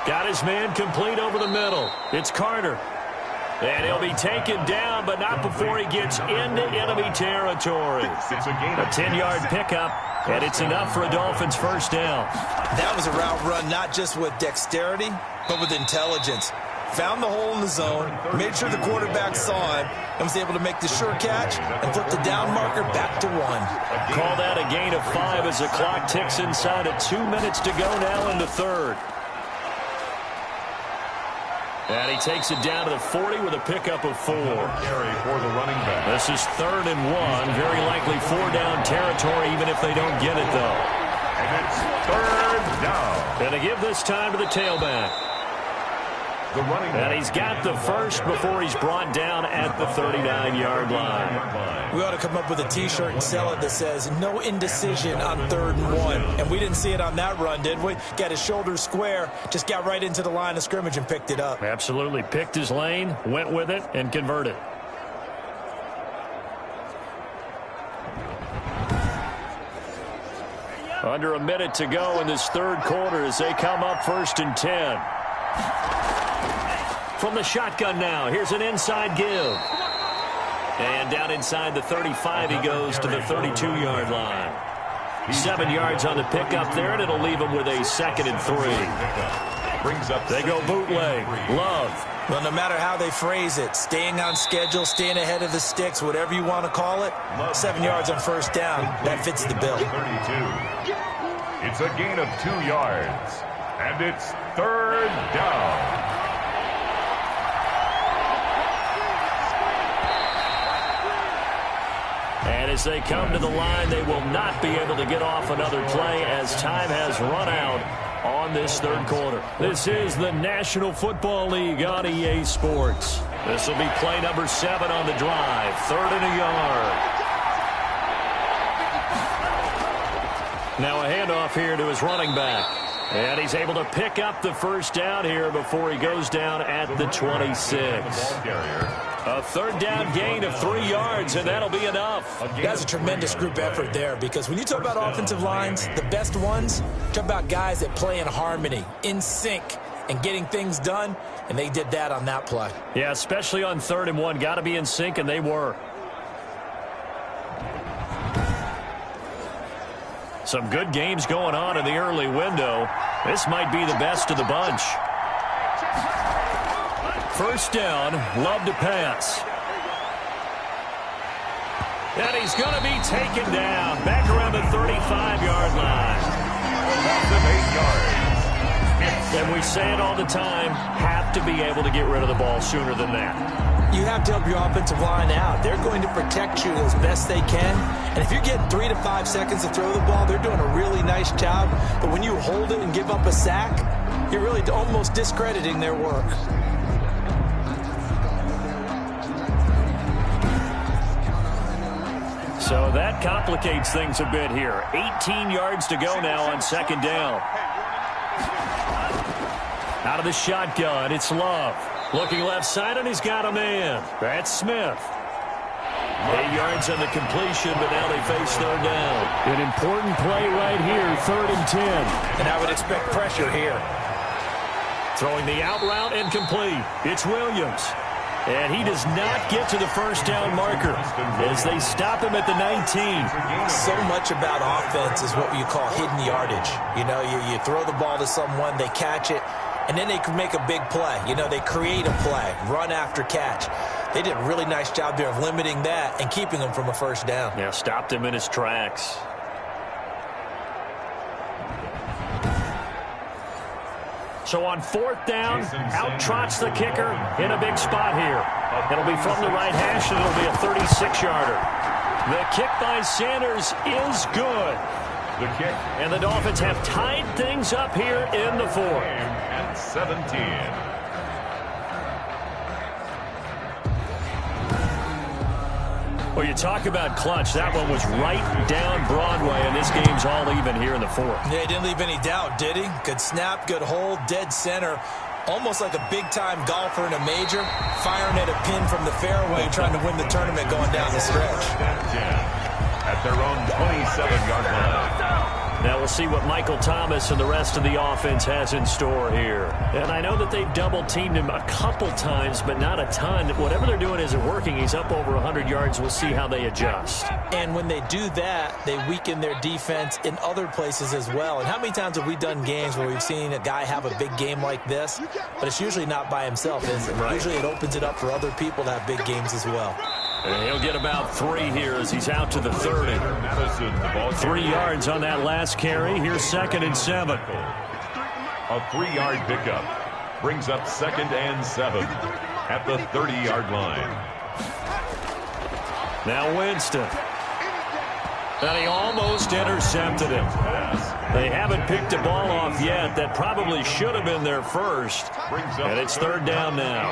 Got his man complete over the middle. It's Carter. And he'll be taken down, but not before he gets into enemy territory. A 10-yard pickup, and it's enough for a Dolphins first down. That was a route run not just with dexterity, but with intelligence. Found the hole in the zone, made sure the quarterback saw him, and was able to make the sure catch and flip the down marker back to 1. Call that a gain of 5 as the clock ticks inside of 2 minutes to go now in the third. And he takes it down to the 40 with a pickup of 4. Carry for the running back. This is 3rd and 1. Very likely 4-down territory, even if they don't get it, though. And it's 3rd down. And they give this time to the tailback. The running back. And he's got the first before he's brought down at the 39-yard line. We ought to come up with a T-shirt and sell it that says, no indecision on 3rd and 1. And we didn't see it on that run, did we? Got his shoulders square, just got right into the line of scrimmage and picked it up. Absolutely. Picked his lane, went with it, and converted. Under a minute to go in this third quarter as they come up 1st and 10. From the shotgun now, here's an inside give. And down inside the 35 he goes to the 32-yard line. 7 yards on the pickup there, and it'll leave him with a 2nd and 3. They go bootleg. Love. Well, no matter how they phrase it, staying on schedule, staying ahead of the sticks, whatever you want to call it, 7 yards on first down, that fits the bill. 32. It's a gain of 2 yards, and it's 3rd down. And as they come to the line, they will not be able to get off another play as time has run out on this third quarter. This is the National Football League on EA Sports. This will be play number 7 on the drive. 3rd and a yard. Now a handoff here to his running back. And he's able to pick up the first down here before he goes down at the 26. A 3rd down gain of 3 yards, and that'll be enough. That's a tremendous group effort there, because when you talk about offensive lines, the best ones, talk about guys that play in harmony, in sync, and getting things done, and they did that on that play. Yeah, especially on 3rd and 1. Got to be in sync, and they were. Some good games going on in the early window. This might be the best of the bunch. First down, Love to pass. And he's going to be taken down back around the 35-yard line. Loss of 8 yards. And we say it all the time, have to be able to get rid of the ball sooner than that. You have to help your offensive line out. They're going to protect you as best they can. And if you're getting 3 to 5 seconds to throw the ball, they're doing a really nice job. But when you hold it and give up a sack, you're really almost discrediting their work. So that complicates things a bit here. 18 yards to go now on 2nd down. Out of the shotgun, it's Love. Looking left side, and he's got a man. That's Smith. 8 yards on the completion, but now they face 3rd down. An important play right here, 3rd and 10. And I would expect pressure here. Throwing the out route incomplete. It's Williams. And he does not get to the first down marker as they stop him at the 19. So much about offense is what you call hidden yardage. You know, you throw the ball to someone, they catch it, and then they can make a big play. You know, they create a play, run after catch. They did a really nice job there of limiting that and keeping him from a first down. Yeah, stopped him in his tracks. So on fourth down, out trots the kicker in a big spot here. It'll be from the right hash, and it'll be a 36-yarder. The kick by Sanders is good. The kick. And the Dolphins have tied things up here in the fourth. And 17. Well, you talk about clutch. That one was right down Broadway, and this game's all even here in the fourth. Yeah, he didn't leave any doubt, did he? Good snap, good hold, dead center. Almost like a big-time golfer in a major, firing at a pin from the fairway, trying to win the tournament going down the stretch. At their own 27-yard line. Now we'll see what Michael Thomas and the rest of the offense has in store here. And I know that they've double-teamed him a couple times, but not a ton. Whatever they're doing isn't working. He's up over 100 yards. We'll see how they adjust. And when they do that, they weaken their defense in other places as well. And how many times have we done games where we've seen a guy have a big game like this, but it's usually not by himself, is it? Right. Usually it opens it up for other people to have big games as well. And he'll get about 3 here as he's out to the 30. 3 yards on that last carry. Here's 2nd and 7. A 3-yard pickup brings up 2nd and 7 at the 30-yard line. Now Winston. And he almost intercepted him. They haven't picked a ball off yet. That probably should have been their first. And it's 3rd down now.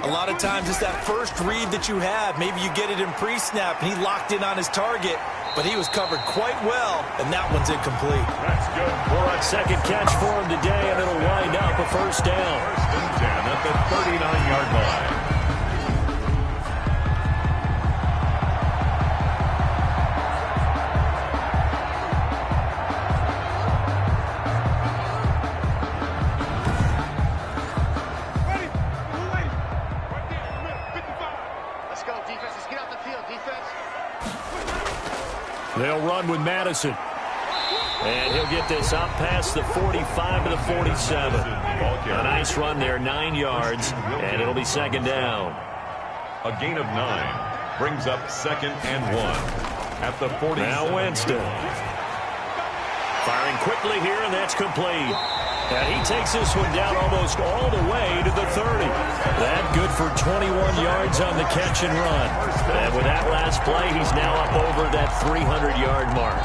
A lot of times it's that first read that you have. Maybe you get it in pre-snap, and he locked in on his target, but he was covered quite well, and that one's incomplete. That's good for a 2nd catch for him today, and it'll wind up a first down. 1st and 10 at the 39-yard line. They'll run with Madison. And he'll get this up past the 45 to the 47. A nice run there, 9 yards, and it'll be 2nd down. A gain of 9 brings up 2nd and 1 at the 47. Now Winston. Firing quickly here, and that's complete. And he takes this one down almost all the way to the 30. That good for 21 yards on the catch and run. And with that last play, he's now up over that 300-yard mark.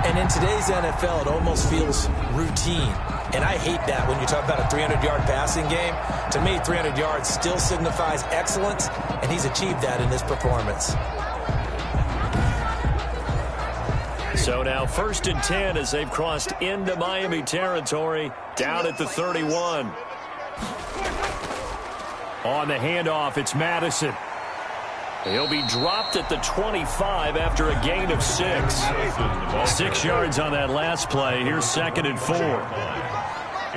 And in today's NFL, it almost feels routine. And I hate that when you talk about a 300-yard passing game. To me, 300 yards still signifies excellence, and he's achieved that in this performance. So now 1st and 10 as they've crossed into Miami territory, down at the 31. On the handoff, it's Madison. He'll be dropped at the 25 after a gain of 6. 6 yards on that last play. Here's 2nd and 4.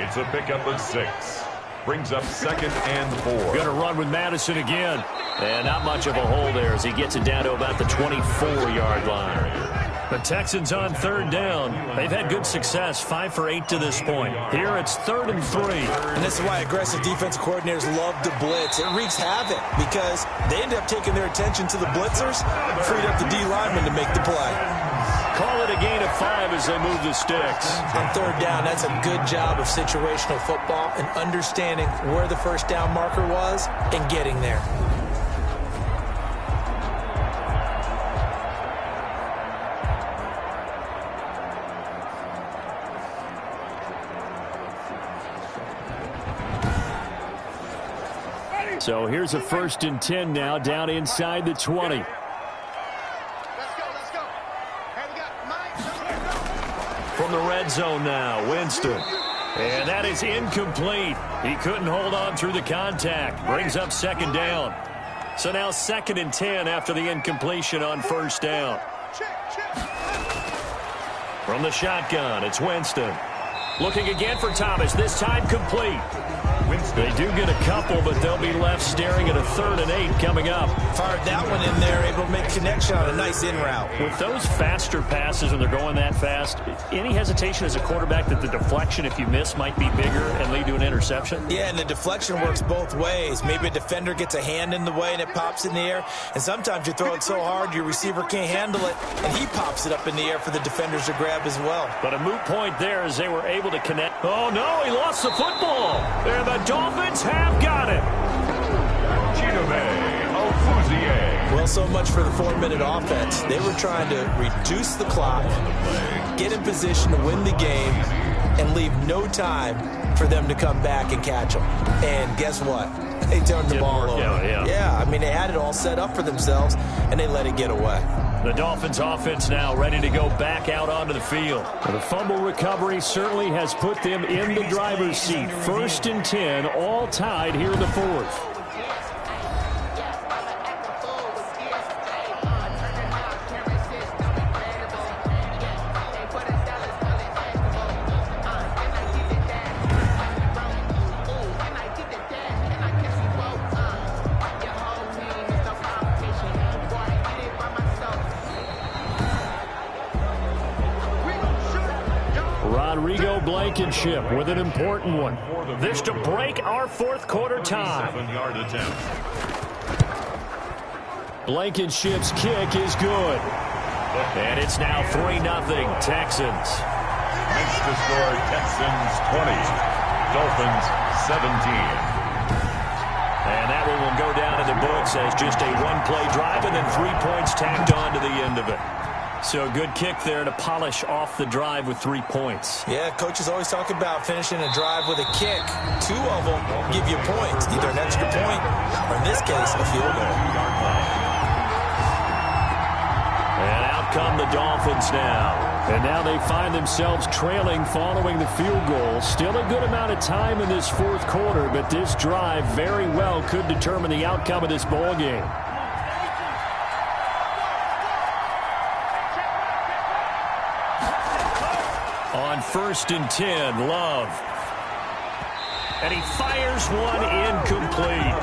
It's a pickup of 6. Brings up 2nd and 4. Going to run with Madison again. And not much of a hole there as he gets it down to about the 24-yard line. The Texans on 3rd down. They've had good success, 5 for 8 to this point. Here it's 3rd and 3. And this is why aggressive defensive coordinators love to blitz. It wreaks havoc because they end up taking their attention to the blitzers, freed up the D lineman to make the play. Call it a gain of 5 as they move the sticks. On 3rd down, that's a good job of situational football and understanding where the first down marker was and getting there. So here's a 1st and 10 now, down inside the 20. Let's go. Hey, we got Mike. From the red zone now, Winston. And that is incomplete. He couldn't hold on through the contact. Brings up 2nd down. So now 2nd and 10 after the incompletion on 1st down. From the shotgun, it's Winston. Looking again for Thomas, this time complete. They do get a couple, but they'll be left staring at a 3rd and 8 coming up. Fired that one in there, able to make connection on a nice in route. With those faster passes and they're going that fast, any hesitation as a quarterback that the deflection, if you miss, might be bigger and lead to an interception? Yeah, and the deflection works both ways. Maybe a defender gets a hand in the way and it pops in the air, and sometimes you throw it so hard your receiver can't handle it, and he pops it up in the air for the defenders to grab as well. But a moot point there as they were able to connect. Oh, no, he lost the football. And the Dolphins have got it. Well, so much for the 4-minute offense. They were trying to reduce the clock, get in position to win the game, and leave no time for them to come back and catch them. And guess what? They turned the ball over. Yeah, I mean, they had it all set up for themselves, and they let it get away. The Dolphins offense now ready to go back out onto the field. The fumble recovery certainly has put them in the driver's seat. 1st and 10, all tied here in the 4th. Blankenship with an important one. This to break our 4th quarter tie. Blankenship's kick is good. And it's now 3-0 Texans. Makes the score Texans 20, Dolphins 17. And that one will go down in the books as just a 1-play drive and then 3 points tacked on to the end of it. So a good kick there to polish off the drive with 3 points. Yeah, coaches always talk about finishing a drive with a kick. 2 of them give you points, either an extra point or, in this case, a field goal. And out come the Dolphins now. And now they find themselves trailing following the field goal. Still a good amount of time in this 4th quarter, but this drive very well could determine the outcome of this ball game. On 1st and 10, Love. And he fires one incomplete.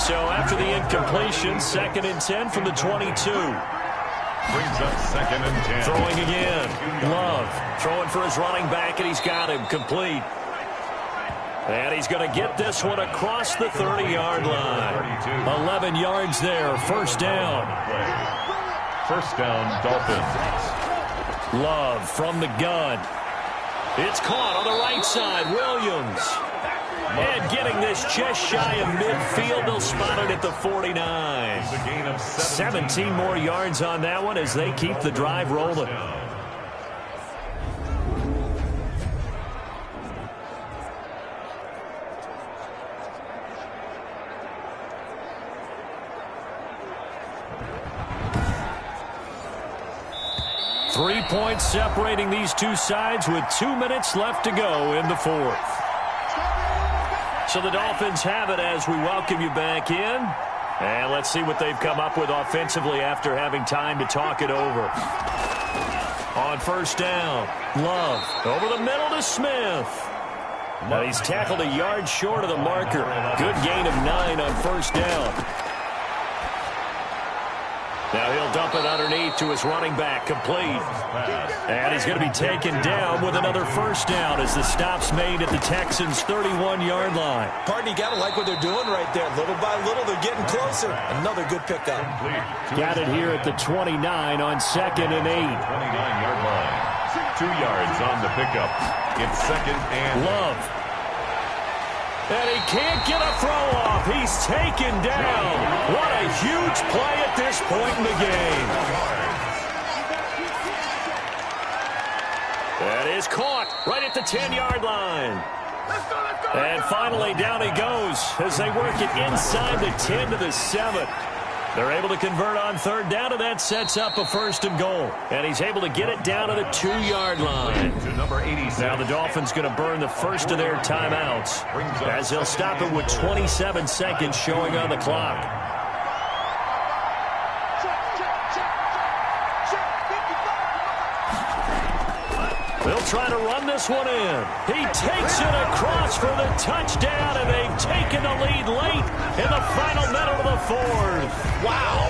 So after the incompletion, 2nd and 10 from the 22. Brings up 2nd and 10. Throwing again. Love throwing for his running back, and he's got him complete. And he's going to get this one across the 30-yard line. 11 yards there, 1st down. 1st down, Dolphins. Love from the gun. It's caught on the right side. Williams. And getting this just shy of midfield. They'll spot it at the 49. 17 more yards on that one as they keep the drive rolling. Three points separating these two sides with 2 minutes left to go in the 4th. So the Dolphins have it as we welcome you back in. And let's see what they've come up with offensively after having time to talk it over. On 1st down, Love over the middle to Smith. Now he's tackled a yard short of the marker. Good gain of 9 on 1st down. Now he'll dump it underneath to his running back, complete. And he's going to be taken down with another 1st down as the stop's made at the Texans' 31-yard line. Pardon, you got to like what they're doing right there. Little by little, they're getting closer. Another good pickup. Got it here at the 29 on 2nd and 8. 29-yard line. 2 yards on the pickup. It's 2nd and Love. And he can't get a throw off. He's taken down. What a huge play at this point in the game. That is caught right at the 10-yard line. And finally down he goes as they work it inside the 10 to the 7. They're able to convert on 3rd down, and that sets up a 1st and goal. And he's able to get it down to the 2-yard line. to number 86. Now the Dolphins going to burn the first of their timeouts as they'll stop it with 27 seconds showing on the clock. They'll They'll try to run this one in. He takes it across for the touchdown, and they've taken the lead late in the final minute of the fourth. Wow.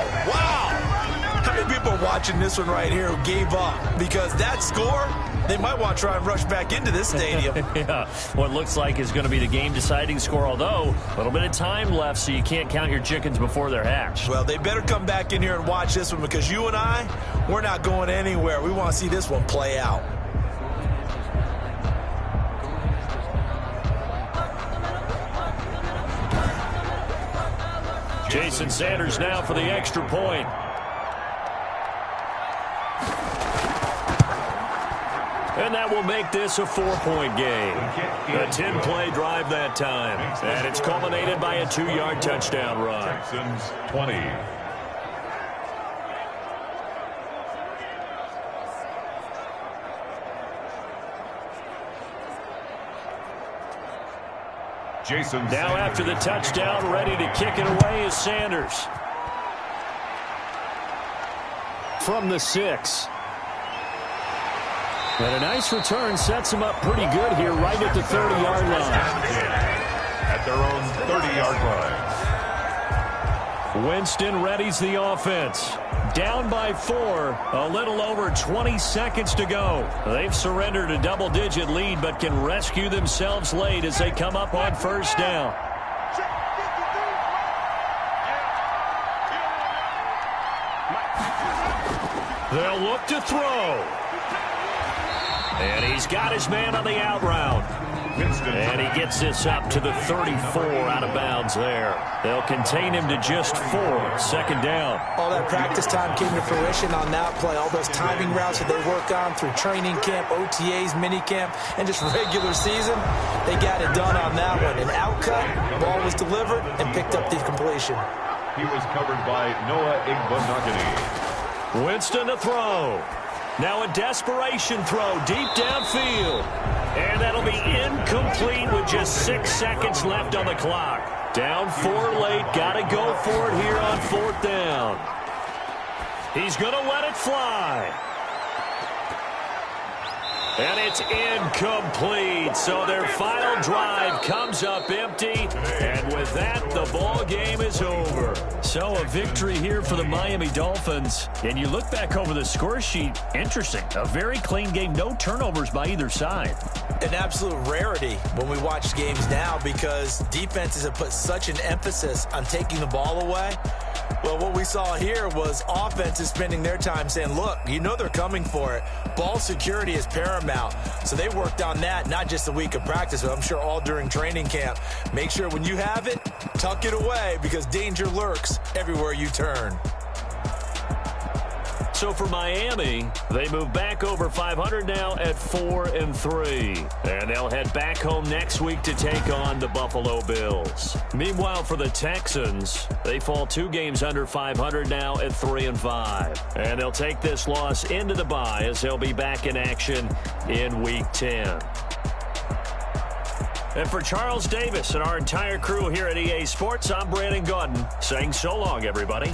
How many people are watching this one right here who gave up? Because that score, they might want to try and rush back into this stadium. Yeah, what looks like is going to be the game-deciding score, although a little bit of time left, so you can't count your chickens before they're hatched. Well, they better come back in here and watch this one, because you and I, we're not going anywhere. We want to see this one play out. Jason Sanders now for the extra point. And that will make this a 4-point game. A 10-play drive that time. And it's culminated by a 2-yard touchdown run. Texans 20. Jason now Sanders. After the touchdown, ready to kick it away is Sanders. From the 6. And a nice return sets him up pretty good here right at the 30-yard line. At their own 30-yard line. Winston readies the offense. Down by 4, a little over 20 seconds to go. They've surrendered a double-digit lead, but can rescue themselves late as they come up on first down. They'll look to throw. And he's got his man on the out route. And he gets this up to the 34 out of bounds there. They'll contain him to just 4. Second down. All that practice time came to fruition on that play. All those timing routes that they work on through training camp, OTAs, minicamp, and just regular season, they got it done on that one. An outcut, ball was delivered, and picked up the completion. He was covered by Noah Igbenogany. Winston to throw. Now a desperation throw deep downfield. And that'll be incomplete with just 6 seconds left on the clock. Down 4 late. Got to go for it here on 4th down. He's going to let it fly. And it's incomplete. So their final drive comes up empty. And with that, the ball game is over. So a victory here for the Miami Dolphins. And you look back over the score sheet, interesting. A very clean game, no turnovers by either side. An absolute rarity when we watch games now, because defenses have put such an emphasis on taking the ball away. Well, what we saw here was offenses spending their time saying, look, you know they're coming for it. Ball security is paramount. So they worked on that, not just a week of practice, but I'm sure all during training camp. Make sure when you have it, tuck it away, because danger lurks everywhere you turn. So for Miami, they move back over 500 now at 4-3. And they'll head back home next week to take on the Buffalo Bills. Meanwhile, for the Texans, they fall 2 games under 500 now at 3-5. And they'll take this loss into the bye as they'll be back in action in Week 10. And for Charles Davis and our entire crew here at EA Sports, I'm Brandon Gaudin saying so long, everybody.